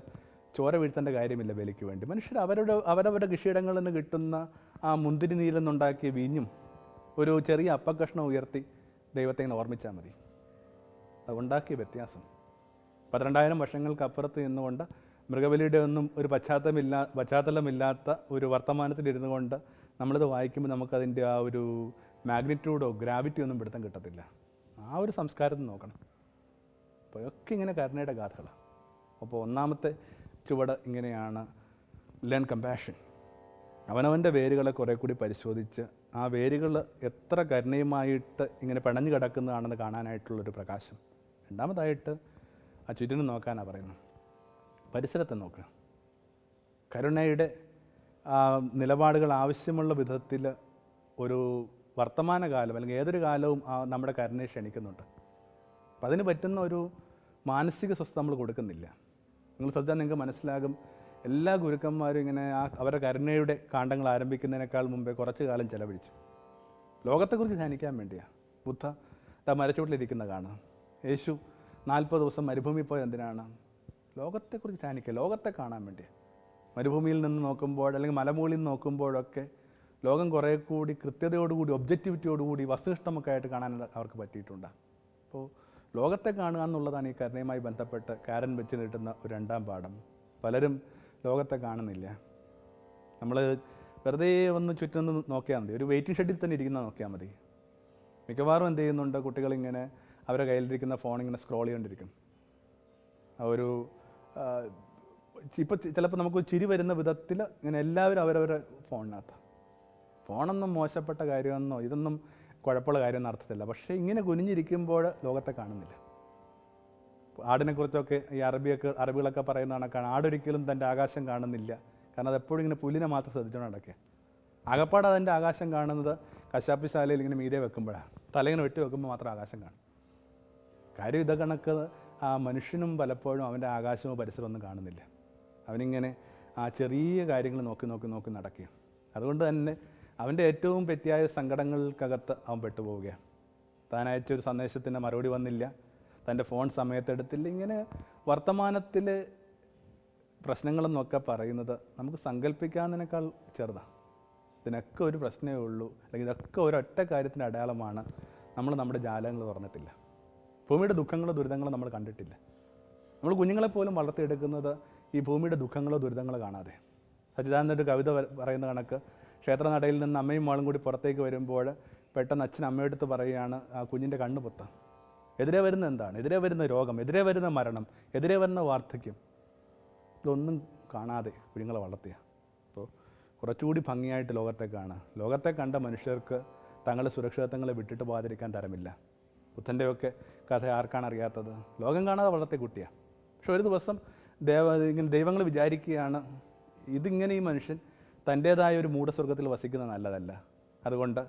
ചോര വീഴ്ത്തേണ്ട കാര്യമില്ല ബലിക്ക് വേണ്ടി. മനുഷ്യർ അവരവരുടെ കൃഷിയിടങ്ങളിൽ നിന്ന് കിട്ടുന്ന ആ മുന്തിരി നീരിൽ നിന്നുണ്ടാക്കിയ വീഞ്ഞും ഒരു ചെറിയ അപ്പക്കഷ്ണം ഉയർത്തി ദൈവത്തെ ഇങ്ങനെ ഓർമ്മിച്ചാൽ മതി. അതുണ്ടാക്കിയ വ്യത്യാസം 12,000 വർഷങ്ങൾക്കപ്പുറത്ത് നിന്നുകൊണ്ട് മൃഗബലിയുടെ ഒന്നും ഒരു പശ്ചാത്തലമില്ലാത്ത ഒരു വർത്തമാനത്തിലിരുന്നു കൊണ്ട് നമ്മളിത് വായിക്കുമ്പോൾ നമുക്കതിൻ്റെ ആ ഒരു മാഗ്നിറ്റ്യൂഡോ ഗ്രാവിറ്റിയോ ഒന്നും പിടുത്തം കിട്ടത്തില്ല. ആ ഒരു സംസ്കാരത്തിൽ നോക്കണം. അപ്പോൾ ഒക്കെ ഇങ്ങനെ കരുണയുടെ ഗാഥകളാണ്. അപ്പോൾ ഒന്നാമത്തെ ചുവട് ഇങ്ങനെയാണ്, ലേൺ കമ്പാഷൻ. അവനവൻ്റെ വേരുകളെ കുറേ കൂടി പരിശോധിച്ച് ആ വേരുകൾ എത്ര കരുണയുമായിട്ട് ഇങ്ങനെ പിണഞ്ഞു കിടക്കുന്നതാണെന്ന് കാണാനായിട്ടുള്ളൊരു പ്രകാശം. രണ്ടാമതായിട്ട് ആ ചുറ്റിനും നോക്കാനാണ് പറയുന്നത്. പരിസരത്തെ നോക്കുക. കരുണയുടെ നിലപാടുകൾ ആവശ്യമുള്ള വിധത്തിൽ ഒരു വർത്തമാനകാലം അല്ലെങ്കിൽ ഏതൊരു കാലവും നമ്മുടെ കരുണയെ ക്ഷണിക്കുന്നുണ്ട്. അപ്പം അതിന് പറ്റുന്ന ഒരു മാനസിക സ്വസ്ഥത നമ്മൾ കൊടുക്കുന്നില്ല. നിങ്ങൾ ശ്രദ്ധിച്ചാൽ നിങ്ങൾക്ക് മനസ്സിലാകും, എല്ലാ ഗുരുക്കന്മാരും ഇങ്ങനെ അവരുടെ കരുണയുടെ കാണ്ഡങ്ങൾ ആരംഭിക്കുന്നതിനേക്കാൾ മുമ്പേ കുറച്ച് കാലം ചെലവഴിച്ചു. ലോകത്തെക്കുറിച്ച് ധ്യാനിക്കാൻ വേണ്ടിയാണ്. ബുദ്ധ മരച്ചുവട്ടിലിരിക്കുന്ന കാണാം. യേശു 40 ദിവസം മരുഭൂമിയിൽ പോയത് എന്തിനാണ്? ലോകത്തെക്കുറിച്ച് ധ്യാനിക്കുക, ലോകത്തെ കാണാൻ വേണ്ടിയാണ്. മരുഭൂമിയിൽ നിന്ന് നോക്കുമ്പോൾ അല്ലെങ്കിൽ മലമുകളിൽ നിന്ന് നോക്കുമ്പോഴൊക്കെ ലോകം കുറേ കൂടി കൃത്യതയോടുകൂടി ഒബ്ജക്റ്റിവിറ്റിയോടുകൂടി വസ്തുനിഷ്ഠമൊക്കെ ആയിട്ട് കാണാൻ അവർക്ക് പറ്റിയിട്ടുണ്ട്. അപ്പോൾ ലോകത്തെ കാണുക എന്നുള്ളതാണ് ഈ കരുണയുമായി ബന്ധപ്പെട്ട് കാരൻ വെച്ച് നീട്ടുന്ന ഒരു രണ്ടാം പാഠം. പലരും ലോകത്തെ കാണുന്നില്ല. നമ്മൾ വെറുതെ ഒന്ന് ചുറ്റും നോക്കിയാൽ മതി, ഒരു വെയിറ്റിംഗ് ഷെഡിൽ തന്നെ ഇരിക്കുന്ന നോക്കിയാൽ മതി. മിക്കവാറും എന്ത് ചെയ്യുന്നുണ്ട്, കുട്ടികളിങ്ങനെ അവരുടെ കയ്യിലിരിക്കുന്ന ഫോണിങ്ങനെ സ്ക്രോൾ ചെയ്തുകൊണ്ടിരിക്കും. ഒരു ഇപ്പോൾ ചിലപ്പോൾ നമുക്ക് ചിരി വരുന്ന വിധത്തിൽ ഇങ്ങനെ എല്ലാവരും അവരവരുടെ ഫോണിനകത്ത്. ഫോണൊന്നും മോശപ്പെട്ട കാര്യമെന്നോ ഇതൊന്നും കുഴപ്പമുള്ള കാര്യമൊന്നും അർത്ഥത്തില്ല. പക്ഷേ ഇങ്ങനെ കുനിഞ്ഞിരിക്കുമ്പോൾ ലോകത്തെ കാണുന്നില്ല. ആടിനെക്കുറിച്ചൊക്കെ ഈ അറബികളൊക്കെ പറയുന്ന കണക്കാണ്, ആടൊരിക്കലും തൻ്റെ ആകാശം കാണുന്നില്ല. കാരണം അതെപ്പോഴും ഇങ്ങനെ പുല്ലിനെ മാത്രം ശ്രദ്ധിച്ചുകൊണ്ട് നടക്കുക. ആകപ്പാട് അതിൻ്റെ ആകാശം കാണുന്നത് കശാപ്പിശാലയിൽ ഇങ്ങനെ മീതെ വെക്കുമ്പോഴാണ്. തലയിങ്ങനെ വെട്ടി വെക്കുമ്പോൾ മാത്രം ആകാശം കാണും. കാര്യം ഇതൊക്കെ കണക്ക് ആ മനുഷ്യനും പലപ്പോഴും അവൻ്റെ ആകാശമോ പരിസരമോ ഒന്നും കാണുന്നില്ല. അവനിങ്ങനെ ആ ചെറിയ കാര്യങ്ങൾ നോക്കി നോക്കി നോക്കി നടക്കുക. അതുകൊണ്ട് തന്നെ അവൻ്റെ ഏറ്റവും പെറ്റിയായ സങ്കടങ്ങൾക്കകത്ത് അവൻ പെട്ടുപോവുകയാണ്. താൻ അയച്ചൊരു സന്ദേശത്തിന് മറുപടി വന്നില്ല, തൻ്റെ ഫോൺ സമയത്തെടുത്തില്ല. ഇങ്ങനെ വർത്തമാനത്തിലെ പ്രശ്നങ്ങളെന്നൊക്കെ പറയുന്നത് നമുക്ക് സങ്കല്പിക്കാവുന്നതിനേക്കാൾ ചെറുതാണ്. ഇതിനൊക്കെ ഒരു പ്രശ്നമേ ഉള്ളൂ, അല്ലെങ്കിൽ ഇതൊക്കെ ഒരൊറ്റ കാര്യത്തിൻ്റെ അടയാളമാണ്. നമ്മൾ നമ്മുടെ ജാലകങ്ങൾ തുറന്നിട്ടില്ല. ഭൂമിയുടെ ദുഃഖങ്ങളോ ദുരിതങ്ങളോ നമ്മൾ കണ്ടിട്ടില്ല. നമ്മൾ കുഞ്ഞുങ്ങളെപ്പോലും വളർത്തിയെടുക്കുന്നത് ഈ ഭൂമിയുടെ ദുഃഖങ്ങളോ ദുരിതങ്ങളോ കാണാതെ. സച്ചിദാനന്ദൻ്റെ കവിത പറയുന്ന കണക്ക്, ക്ഷേത്രനടയിൽ നിന്ന് അമ്മയും മോളും കൂടി പുറത്തേക്ക് വരുമ്പോൾ പെട്ടെന്ന് അച്ഛൻ അമ്മയെടുത്ത് പറയുകയാണ്, ആ കുഞ്ഞിൻ്റെ കണ്ണ് പൊത്താം. എതിരെ വരുന്ന എന്താണ്? എതിരെ വരുന്ന രോഗം, എതിരെ വരുന്ന മരണം, എതിരെ വരുന്ന വാർദ്ധക്യം, ഇതൊന്നും കാണാതെ കുഞ്ഞുങ്ങളെ വളർത്തിയ. അപ്പോൾ കുറച്ചുകൂടി ഭംഗിയായിട്ട് ലോകത്തെ കാണുക. ലോകത്തെ കണ്ട മനുഷ്യർക്ക് തങ്ങളുടെ സുരക്ഷിതത്വങ്ങളെ വിട്ടിട്ട് പോകാതിരിക്കാൻ തരമില്ല. ബുദ്ധൻ്റെയൊക്കെ കഥ ആർക്കാണ് അറിയാത്തത്? ലോകം കാണാതെ വളർത്തിയ കുട്ടിയാണ്. പക്ഷെ ഒരു ദിവസം ഇങ്ങനെ ദൈവങ്ങൾ വിചാരിക്കുകയാണ്, ഇതിങ്ങനെ ഈ മനുഷ്യൻ തൻ്റേതായ ഒരു മൂഢസ്വർഗത്തിൽ വസിക്കുന്നത് നല്ലതല്ല. അതുകൊണ്ട്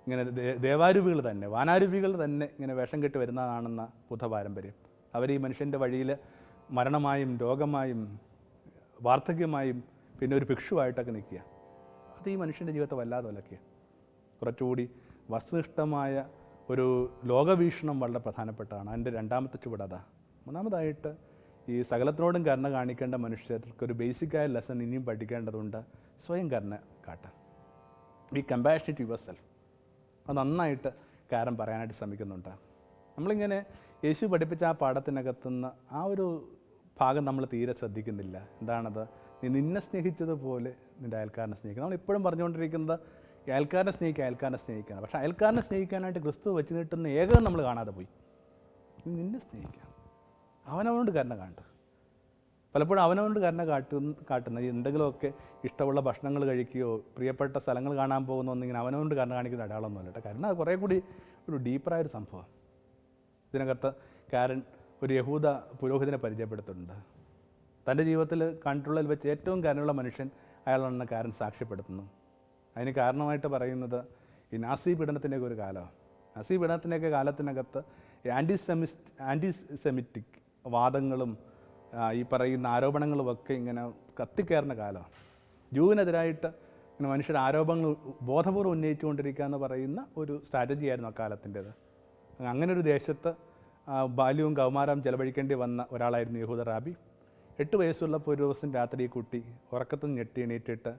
ഇങ്ങനെ ദേവാരൂപികൾ തന്നെ, വാനാരൂപികൾ തന്നെ ഇങ്ങനെ വേഷം കെട്ടി വരുന്നതാണെന്ന ബുദ്ധ പാരമ്പര്യം. അവർ ഈ മനുഷ്യൻ്റെ വഴിയിൽ മരണമായും രോഗമായും വാർദ്ധക്യമായും പിന്നെ ഒരു ഭിക്ഷുവായിട്ടൊക്കെ നിൽക്കുക. അത് ഈ മനുഷ്യൻ്റെ ജീവിതത്തെ വല്ലാതെ വിലക്കുക. കുറച്ചുകൂടി വസ്തുനിഷ്ഠമായ ഒരു ലോകവീക്ഷണം വളരെ പ്രധാനപ്പെട്ടതാണ്. അതിൻ്റെ രണ്ടാമത്തെ ചുവടതാ. മൂന്നാമതായിട്ട് ഈ സകലത്തിനോടും കരുണ കാണിക്കേണ്ട മനുഷ്യർക്ക് ഒരു ബേസിക്കായ ലെസൺ ഇനിയും പഠിക്കേണ്ടതുണ്ട്. സ്വയം കരുണ കാട്ടാൻ. Be compassionate yourself. അത് നന്നായിട്ട് കാരൻ പറയാനായിട്ട് ശ്രമിക്കുന്നുണ്ട്. നമ്മളിങ്ങനെ യേശു പഠിപ്പിച്ച ആ പാഠത്തിനകത്തുനിന്ന് ആ ഒരു ഭാഗം നമ്മൾ തീരെ ശ്രദ്ധിക്കുന്നില്ല. എന്താണത്? നീ നിന്നെ സ്നേഹിച്ചതുപോലെ നിൻ്റെ അയൽക്കാരനെ സ്നേഹിക്കുക. നമ്മളിപ്പോഴും പറഞ്ഞുകൊണ്ടിരിക്കുന്നത് അയൽക്കാരനെ സ്നേഹിക്കുകയാണ്. പക്ഷേ അയൽക്കാരനെ സ്നേഹിക്കാനായിട്ട് ക്രിസ്തു വെച്ച് നീട്ടുന്ന ഏകം നമ്മൾ കാണാതെ പോയി. നിന്നെ സ്നേഹിക്കുക, അവനവനോട് കരുണ കാട്ടുക. പലപ്പോഴും അവനവനോട് കരുണ കാട്ടുന്ന എന്തെങ്കിലുമൊക്കെ ഇഷ്ടമുള്ള ഭക്ഷണങ്ങൾ കഴിക്കുകയോ പ്രിയപ്പെട്ട സ്ഥലങ്ങൾ കാണാൻ പോകുന്നൊന്നിങ്ങനെ അവനവനോട് കരുണ കാണിക്കുന്ന അടയാളമൊന്നുമല്ല കേട്ടോ. കാരണം അത് കുറേ കൂടി ഒരു ഡീപ്പറായൊരു സംഭവം. ഇതിനകത്ത് കാരൻ ഒരു യഹൂദ പുരോഹിതനെ പരിചയപ്പെടുത്തുന്നുണ്ട്. തൻ്റെ ജീവിതത്തിൽ കണ്ടിട്ടുള്ളതിൽ വെച്ച് ഏറ്റവും കരുണയുള്ള മനുഷ്യൻ അയാളാണെന്ന് കാരൻ സാക്ഷ്യപ്പെടുത്തുന്നു. അതിന് കാരണമായിട്ട് പറയുന്നത് ഈ നാസി പീഡനത്തിൻ്റെയൊക്കെ ഒരു കാലമാണ്. നാസി പീഡനത്തിൻ്റെയൊക്കെ കാലത്തിനകത്ത് ആൻറ്റിസെമിറ്റിക് വാദങ്ങളും ഈ പറയുന്ന ആരോപണങ്ങളുമൊക്കെ ഇങ്ങനെ കത്തിക്കയറുന്ന കാലമാണ്. ജൂവിനെതിരായിട്ട് ഇങ്ങനെ മനുഷ്യർ ആരോപണങ്ങൾ ബോധപൂർവ്വം ഉന്നയിച്ചുകൊണ്ടിരിക്കുക എന്ന് പറയുന്ന ഒരു സ്ട്രാറ്റജിയായിരുന്നു അക്കാലത്തിൻ്റേത്. അങ്ങനെ ഒരു ദേശത്ത് ബാല്യവും കൗമാരവും ചെലവഴിക്കേണ്ടി വന്ന ഒരാളായിരുന്നു യഹൂദ റാബി. 8 വയസ്സുള്ളപ്പോൾ ഒരു ദിവസം രാത്രി ഈ കുട്ടി ഉറക്കത്തിൽ ഞെട്ടി എണീറ്റിട്ട്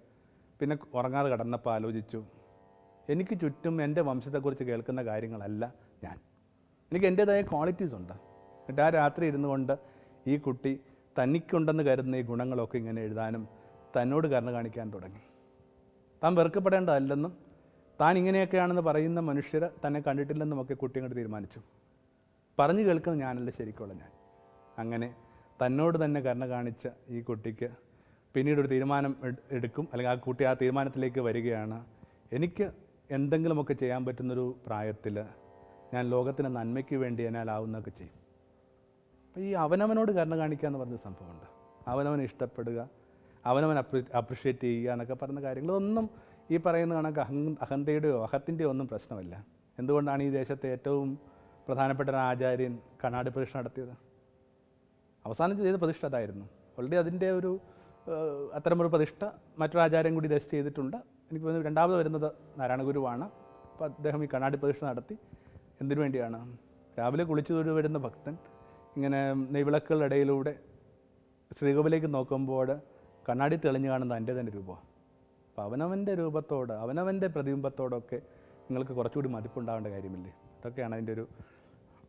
പിന്നെ ഉറങ്ങാതെ കിടന്നപ്പോൾ ആലോചിച്ചു, എനിക്ക് ചുറ്റും എൻ്റെ വംശത്തെക്കുറിച്ച് കേൾക്കുന്ന കാര്യങ്ങളല്ല ഞാൻ, എനിക്ക് എൻ്റേതായ ക്വാളിറ്റീസ് ഉണ്ട്. എന്നിട്ട് ആ രാത്രി ഇരുന്നു കൊണ്ട് ഈ കുട്ടി തനിക്കുണ്ടെന്ന് കരുതുന്ന ഈ ഗുണങ്ങളൊക്കെ ഇങ്ങനെ എഴുതാനും തന്നോട് കരുണ കാണിക്കാൻ തുടങ്ങി. താൻ വെറുക്കപ്പെടേണ്ടതല്ലെന്നും താൻ ഇങ്ങനെയൊക്കെയാണെന്ന് പറയുന്ന മനുഷ്യർ തന്നെ കണ്ടിട്ടില്ലെന്നുമൊക്കെ കുട്ടി അങ്ങോട്ട് തീരുമാനിച്ചു. പറഞ്ഞു കേൾക്കുന്നത് ഞാനല്ല, ശരിക്കുള്ള ഞാൻ. അങ്ങനെ തന്നോട് തന്നെ കരുണ കാണിച്ച ഈ കുട്ടിക്ക് പിന്നീടൊരു തീരുമാനം എടുക്കും, അല്ലെങ്കിൽ ആ കുട്ടി ആ തീരുമാനത്തിലേക്ക് വരികയാണ്, എനിക്ക് എന്തെങ്കിലുമൊക്കെ ചെയ്യാൻ പറ്റുന്നൊരു പ്രായത്തിൽ ഞാൻ ലോകത്തിൻ്റെ നന്മയ്ക്ക് വേണ്ടി എന്നാലാവുന്നതൊക്കെ ചെയ്യും. അപ്പോൾ ഈ അവനവനോട് കരുണ കാണിക്കുക എന്ന് പറഞ്ഞൊരു സംഭവമുണ്ട്. അവനവനെ ഇഷ്ടപ്പെടുക, അവനവൻ അപ്രിഷ്യേറ്റ് ചെയ്യുക എന്നൊക്കെ പറയുന്ന കാര്യങ്ങളൊന്നും ഈ പറയുന്ന കണക്ക് അഹന്തയുടെയോ അഹത്തിൻ്റെയോ ഒന്നും പ്രശ്നമല്ല. എന്തുകൊണ്ടാണ് ഈ ദേശത്തെ ഏറ്റവും പ്രധാനപ്പെട്ട ഒരു ആചാര്യൻ കണ്ണാടി പ്രതിഷ്ഠ നടത്തിയത്? അവസാനം ചെയ്ത പ്രതിഷ്ഠ അതായിരുന്നു. ഓൾറെഡി അതിൻ്റെ ഒരു അത്തരമൊരു പ്രതിഷ്ഠ മറ്റൊരു ആചാര്യം കൂടി ദേശത്ത് ചെയ്തിട്ടുണ്ട്. എനിക്ക് തോന്നുന്നു രണ്ടാമത് വരുന്നത് നാരായണ ഗുരുവാണ്. അപ്പോൾ അദ്ദേഹം ഈ കണ്ണാടി പ്രതിഷ്ഠ നടത്തി. എന്തിനു വേണ്ടിയാണ്? രാവിലെ കുളിച്ചു തൊഴു വരുന്ന ഭക്തൻ ഇങ്ങനെ നെയ്വിളക്കുകളുടെ ഇടയിലൂടെ ശ്രീകോവിലേക്ക് നോക്കുമ്പോൾ കണ്ണാടി തെളിഞ്ഞു കാണുന്ന എൻ്റെ തന്നെ രൂപമാണ്. അപ്പോൾ അവനവൻ്റെ രൂപത്തോട്, അവനവൻ്റെ പ്രതിബിംബത്തോടൊക്കെ നിങ്ങൾക്ക് കുറച്ചുകൂടി മതിപ്പുണ്ടാവേണ്ട കാര്യമില്ലേ? ഇതൊക്കെയാണ് അതിൻ്റെ ഒരു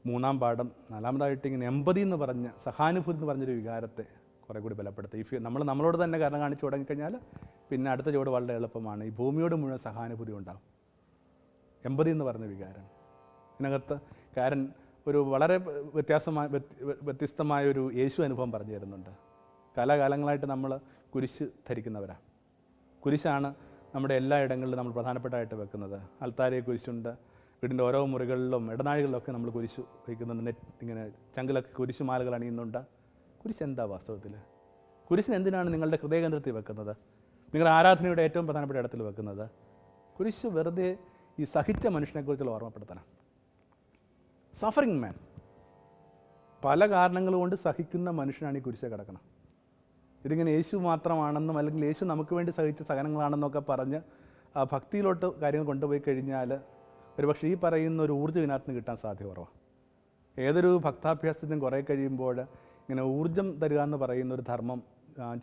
മൂന്നാം പാഠം. നാലാമതായിട്ട് ഇങ്ങനെ എമ്പതി എന്ന് പറഞ്ഞ, സഹാനുഭൂതി എന്ന് പറഞ്ഞൊരു വികാരത്തെ കുറേ കൂടി ബലപ്പെടുത്തുക. നമ്മളോട് തന്നെ കരുണ കാണിച്ച് തുടങ്ങിക്കഴിഞ്ഞാൽ പിന്നെ അടുത്ത ചുവട് വളരെ എളുപ്പമാണ്. ഈ ഭൂമിയോട് മുഴുവൻ സഹാനുഭൂതി ഉണ്ടാകും. എമ്പതി എന്ന് പറഞ്ഞ വികാരം ഇതിനകത്ത് കാരൻ ഒരു വളരെ വ്യത്യസ്തമായൊരു യേശു അനുഭവം പറഞ്ഞു തരുന്നുണ്ട്. കാലാകാലങ്ങളായിട്ട് നമ്മൾ കുരിശ് ധരിക്കുന്നവരാണ്. കുരിശാണ് നമ്മുടെ എല്ലാ ഇടങ്ങളിലും നമ്മൾ പ്രധാനപ്പെട്ടായിട്ട് വെക്കുന്നത്. അൽത്താരയിൽ കുരിശുണ്ട്, വീടിൻ്റെ ഓരോ മുറികളിലും ഇടനാഴികളിലൊക്കെ നമ്മൾ കുരിശ് വയ്ക്കുന്നുണ്ട്. ഇങ്ങനെ ചങ്കിലൊക്കെ കുരിശുമാലകൾ അണിയുന്നുണ്ട്. കുരിശ് എന്താ വാസ്തവത്തിൽ? കുരിശിന് എന്തിനാണ് നിങ്ങളുടെ ഹൃദയകേന്ദ്രത്തിൽ വെക്കുന്നത്, നിങ്ങളുടെ ആരാധനയുടെ ഏറ്റവും പ്രധാനപ്പെട്ട ഇടത്തിൽ വെക്കുന്നത്? കുരിശ് വെറുതെ ഈ സഹിച്ച മനുഷ്യനെക്കുറിച്ചുള്ള ഓർമ്മപ്പെടുത്തണം. സഫറിങ് മാൻ, പല കാരണങ്ങൾ കൊണ്ട് സഹിക്കുന്ന മനുഷ്യനാണ് ഈ കുരിശെ കിടക്കണം. ഇതിങ്ങനെ യേശു മാത്രമാണെന്നും അല്ലെങ്കിൽ യേശു നമുക്ക് വേണ്ടി സഹിച്ച സഹനങ്ങളാണെന്നൊക്കെ പറഞ്ഞ് ആ ഭക്തിയിലോട്ട് കാര്യങ്ങൾ കൊണ്ടുപോയി കഴിഞ്ഞാൽ ഒരുപക്ഷെ ഈ പറയുന്ന ഒരു ഊർജ്ജം ഇതിനകത്ത് കിട്ടാൻ സാധ്യത കുറവാണ്. ഏതൊരു ഭക്താഭ്യാസത്തിനും കുറേ കഴിയുമ്പോൾ ഇങ്ങനെ ഊർജ്ജം തരിക എന്ന് പറയുന്ന ഒരു ധർമ്മം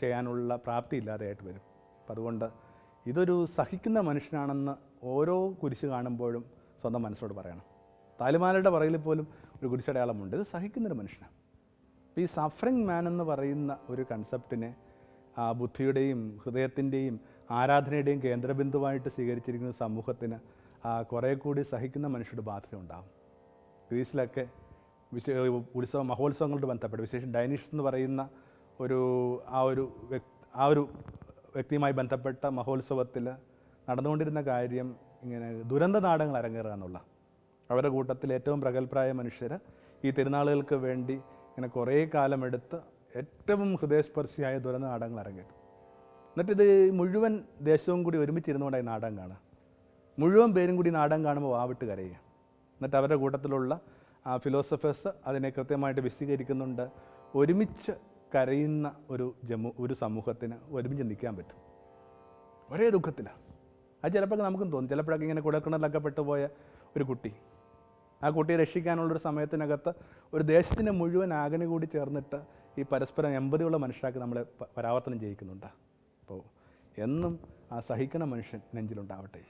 ചെയ്യാനുള്ള പ്രാപ്തി ഇല്ലാതെയായിട്ട് വരും. അപ്പം അതുകൊണ്ട് ഇതൊരു സഹിക്കുന്ന മനുഷ്യനാണെന്ന് ഓരോ കുരിശ് കാണുമ്പോഴും സ്വന്തം മനസ്സിനോട് പറയണം. താലിമാലയുടെ പറയിൽ പോലും ഒരു കുരിശടയാളമുണ്ട്. ഇത് സഹിക്കുന്നൊരു മനുഷ്യനാണ്. അപ്പോൾ ഈ സഫറിങ് മാൻ എന്ന് പറയുന്ന ഒരു കൺസെപ്റ്റിനെ ബുദ്ധിയുടെയും ഹൃദയത്തിൻ്റെയും ആരാധനയുടെയും കേന്ദ്രബിന്ദുവായിട്ട് സ്വീകരിച്ചിരിക്കുന്ന സമൂഹത്തിന് കുറേ കൂടി സഹിക്കുന്ന മനുഷ്യരുടെ ബാധ്യത ഉണ്ടാകും. ഗ്രീസിലൊക്കെ മഹോത്സവങ്ങളോട് ബന്ധപ്പെട്ട്, വിശേഷം ഡൈനിഷ് എന്ന് പറയുന്ന ആ ഒരു വ്യക്തിയുമായി ബന്ധപ്പെട്ട മഹോത്സവത്തിൽ നടന്നുകൊണ്ടിരുന്ന കാര്യം ഇങ്ങനെ ദുരന്ത നാടകങ്ങൾ അരങ്ങേറുക എന്നുള്ള. അവരുടെ കൂട്ടത്തിൽ ഏറ്റവും പ്രഗത്ഭരായ മനുഷ്യർ ഈ തിരുനാളുകൾക്ക് വേണ്ടി ഇങ്ങനെ കുറേ കാലമെടുത്ത് ഏറ്റവും ഹൃദയസ്പർശിയായ ദുരന്ത നാടകങ്ങൾ അരങ്ങേറും. എന്നിട്ടിത് മുഴുവൻ ദേശവും കൂടി ഒരുമിച്ചിരുന്നുകൊണ്ടായി നാടകം കാണുക. മുഴുവൻ പേരും കൂടി നാടകം കാണുമ്പോൾ വാവിട്ട് കരയുക. എന്നിട്ട് അവരുടെ കൂട്ടത്തിലുള്ള ഫിലോസഫേഴ്സ് അതിനെ കൃത്യമായിട്ട് വിശദീകരിക്കുന്നുണ്ട്. ഒരുമിച്ച് കരയുന്ന ഒരു സമൂഹത്തിന് ഒരുമിച്ച് നിൽക്കാൻ പറ്റും. ഒരേ ദുഃഖത്തിലാണ്. അത് ചിലപ്പോൾ നമുക്കും തോന്നും. ചിലപ്പോഴൊക്കെ ഇങ്ങനെ കുടക്കിണറിലൊക്കെ പെട്ടുപോയ ഒരു കുട്ടി, ആ കുട്ടിയെ രക്ഷിക്കാനുള്ളൊരു സമയത്തിനകത്ത് ഒരു ദേശത്തിൻ്റെ മുഴുവൻ ആഗണി കൂടി ചേർന്നിട്ട് ഈ പരസ്പരം എമ്പതിയുള്ള മനുഷ്യരാക്കി നമ്മളെ പരാവർത്തനം ചെയ്യിക്കുന്നുണ്ട്. അപ്പോൾ എന്നും ആ സഹിക്കണ മനുഷ്യൻ നെഞ്ചിലുണ്ടാവട്ടെ.